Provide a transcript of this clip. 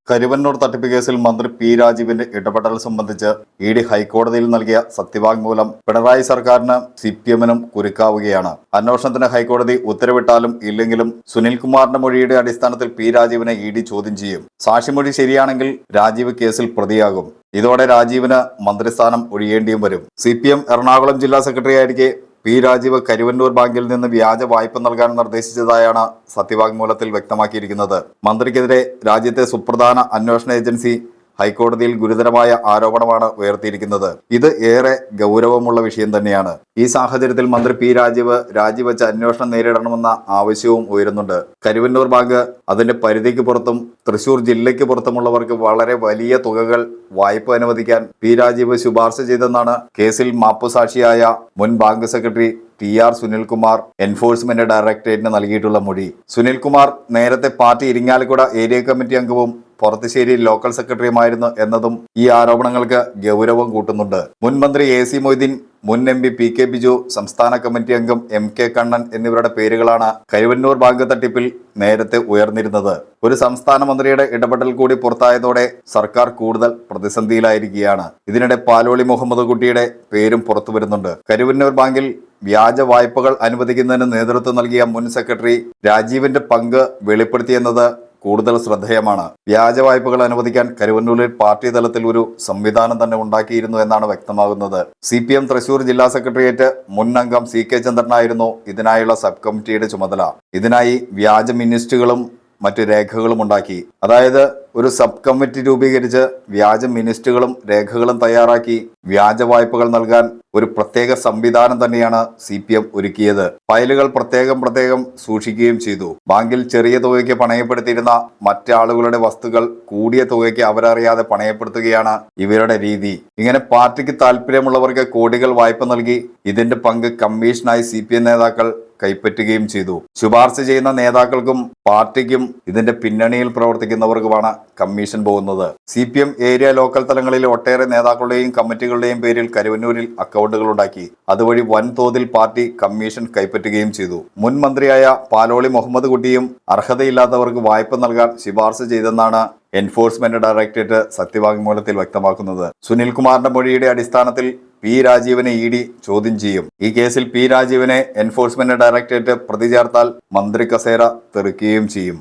കരുവന്നൂർ തട്ടിപ്പ് കേസിൽ മന്ത്രി പി രാജീവിന്റെ ഇടപെടൽ സംബന്ധിച്ച് ഇഡി ഹൈക്കോടതിയിൽ നൽകിയ സത്യവാങ്മൂലം പിണറായി സർക്കാരിന് സിപിഎമ്മിനും കുരുക്കാവുകയാണ്. അന്വേഷണത്തിന് ഹൈക്കോടതി ഉത്തരവിട്ടാലും ഇല്ലെങ്കിലും സുനിൽകുമാറിന്റെ മൊഴിയുടെ അടിസ്ഥാനത്തിൽ പി രാജീവിനെ ഇഡി ചോദ്യം ചെയ്യും. സാക്ഷിമൊഴി ശരിയാണെങ്കിൽ രാജീവ് കേസിൽ പ്രതിയാകും. ഇതോടെ രാജീവിന് മന്ത്രിസ്ഥാനം ഒഴിയേണ്ടിയും വരും. സിപിഎം എറണാകുളം ജില്ലാ സെക്രട്ടറിയായിരിക്കെ പി രാജീവ് കരുവന്നൂർ ബാങ്കിൽ നിന്ന് വ്യാജ വായ്പ നൽകാൻ നിർദ്ദേശിച്ചതായാണ് സത്യവാങ്മൂലത്തിൽ വ്യക്തമാക്കിയിരിക്കുന്നത്. മന്ത്രിക്കെതിരെ രാജ്യത്തെ സുപ്രധാന അന്വേഷണ ഏജൻസി ഹൈക്കോടതിയിൽ ഗുരുതരമായ ആരോപണമാണ് ഉയർത്തിയിരിക്കുന്നത്. ഇത് ഏറെ ഗൗരവമുള്ള വിഷയം തന്നെയാണ്. ഈ സാഹചര്യത്തിൽ മന്ത്രി പി രാജീവ് രാജിവെച്ച അന്വേഷണം നേരിടണമെന്ന ആവശ്യവും ഉയരുന്നുണ്ട്. കരുവന്നൂർ ബാങ്ക് അതിന്റെ പരിധിക്ക് പുറത്തും തൃശൂർ ജില്ലയ്ക്ക് പുറത്തുമുള്ളവർക്ക് വളരെ വലിയ തുകകൾ വായ്പ അനുവദിക്കാൻ പി രാജീവ് ശുപാർശ ചെയ്തെന്നാണ് കേസിൽ മാപ്പുസാക്ഷിയായ മുൻ bank secretary TR Sunilkumar enforcement ഡയറക്ടറേറ്റിന് നൽകിയിട്ടുള്ള മൊഴി. സുനിൽകുമാർ നേരത്തെ പാർട്ടി ഇരിങ്ങാലക്കുട ഏരിയ കമ്മിറ്റി അംഗവും പുറത്തുശ്ശേരി ലോക്കൽ സെക്രട്ടറിയുമായിരുന്നു എന്നതും ഈ ആരോപണങ്ങൾക്ക് ഗൗരവം കൂട്ടുന്നുണ്ട്. മുൻ മന്ത്രി AC മൊയ്തീൻ, മുൻ MP PK ബിജു, സംസ്ഥാന കമ്മിറ്റി അംഗം MK കണ്ണൻ എന്നിവരുടെ പേരുകളാണ് കരുവന്നൂർ ബാങ്ക് തട്ടിപ്പിൽ നേരത്തെ ഉയർന്നിരുന്നത്. ഒരു സംസ്ഥാന മന്ത്രിയുടെ ഇടപെടൽ കൂടി പുറത്തായതോടെ സർക്കാർ കൂടുതൽ പ്രതിസന്ധിയിലായിരിക്കുകയാണ്. ഇതിനിടെ പാലോളി മുഹമ്മദ് കുട്ടിയുടെ പേരും പുറത്തു വരുന്നുണ്ട്. കരുവന്നൂർ ബാങ്കിൽ വ്യാജ വായ്പകൾ അനുവദിക്കുന്നതിന് നേതൃത്വം നൽകിയ മുൻ സെക്രട്ടറി രാജീവിന്റെ പങ്ക് വെളിപ്പെടുത്തിയെന്നത് കൂടുതൽ ശ്രദ്ധേയമാണ്. വ്യാജ വായ്പകൾ അനുവദിക്കാൻ കരുവന്നൂരിൽ പാർട്ടി തലത്തിൽ ഒരു സംവിധാനം തന്നെ ഉണ്ടാക്കിയിരുന്നു എന്നാണ് വ്യക്തമാകുന്നത്. CPM തൃശൂർ ജില്ലാ സെക്രട്ടേറിയറ്റ് മുൻ അംഗം CK ചന്ദ്രനായിരുന്നു ഇതിനായുള്ള സബ് കമ്മിറ്റിയുടെ ചുമതല. ഇതിനായി വ്യാജ മിനിസ്റ്റുകളും മറ്റു രേഖകളും ഉണ്ടാക്കി. അതായത് ഒരു സബ് കമ്മിറ്റി രൂപീകരിച്ച് വ്യാജ മിനിസ്റ്റുകളും രേഖകളും തയ്യാറാക്കി വ്യാജ വായ്പകൾ നൽകാൻ ഒരു പ്രത്യേക സംവിധാനം തന്നെയാണ് CPM ഒരുക്കിയത്. ഫയലുകൾ പ്രത്യേകം സൂക്ഷിക്കുകയും ചെയ്തു. ബാങ്കിൽ ചെറിയ തുകയ്ക്ക് പണയപ്പെടുത്തിയിരുന്ന മറ്റാളുകളുടെ വസ്തുക്കൾ കൂടിയ തുകയ്ക്ക് അവരറിയാതെ പണയപ്പെടുത്തുകയാണ് ഇവരുടെ രീതി. ഇങ്ങനെ പാർട്ടിക്ക് താല്പര്യമുള്ളവർക്ക് കോടികൾ വായ്പ നൽകി ഇതിന്റെ പങ്ക് കമ്മീഷനായി CPM നേതാക്കൾ കൈപ്പറ്റുകയും ചെയ്തു. ശുപാർശ ചെയ്യുന്ന നേതാക്കൾക്കും പാർട്ടിക്കും ഇതിന്റെ പിന്നണിയിൽ പ്രവർത്തിക്കുന്നവർക്കുമാണ് കമ്മീഷൻ പോകുന്നത്. CPM ഏരിയ ലോക്കൽ തലങ്ങളിൽ ഒട്ടേറെ നേതാക്കളുടെയും കമ്മിറ്റികളുടെയും പേരിൽ കരുവന്നൂരിൽ അക്കൗണ്ടുകൾ ഉണ്ടാക്കി. അതുവഴി വൻതോതിൽ പാർട്ടി കമ്മീഷൻ കൈപ്പറ്റുകയും ചെയ്തു. മുൻ മന്ത്രിയായ പാലോളി മുഹമ്മദ് കുട്ടിയും അർഹതയില്ലാത്തവർക്ക് വായ്പ നൽകാൻ ശുപാർശ ചെയ്തെന്നാണ് എൻഫോഴ്സ്മെന്റ് ഡയറക്ടറേറ്റ് സത്യവാങ്മൂലത്തിൽ വ്യക്തമാക്കുന്നത്. സുനിൽകുമാറിന്റെ മൊഴിയുടെ അടിസ്ഥാനത്തിൽ പി രാജീവിനെ ഇഡി ചോദ്യം ചെയ്യും. ഈ കേസിൽ പി രാജീവിനെ എൻഫോഴ്സ്മെന്റ് ഡയറക്ടറേറ്റ് പ്രതി ചേർത്താൽ മന്ത്രി കസേര തെറിക്കുകയും ചെയ്യും.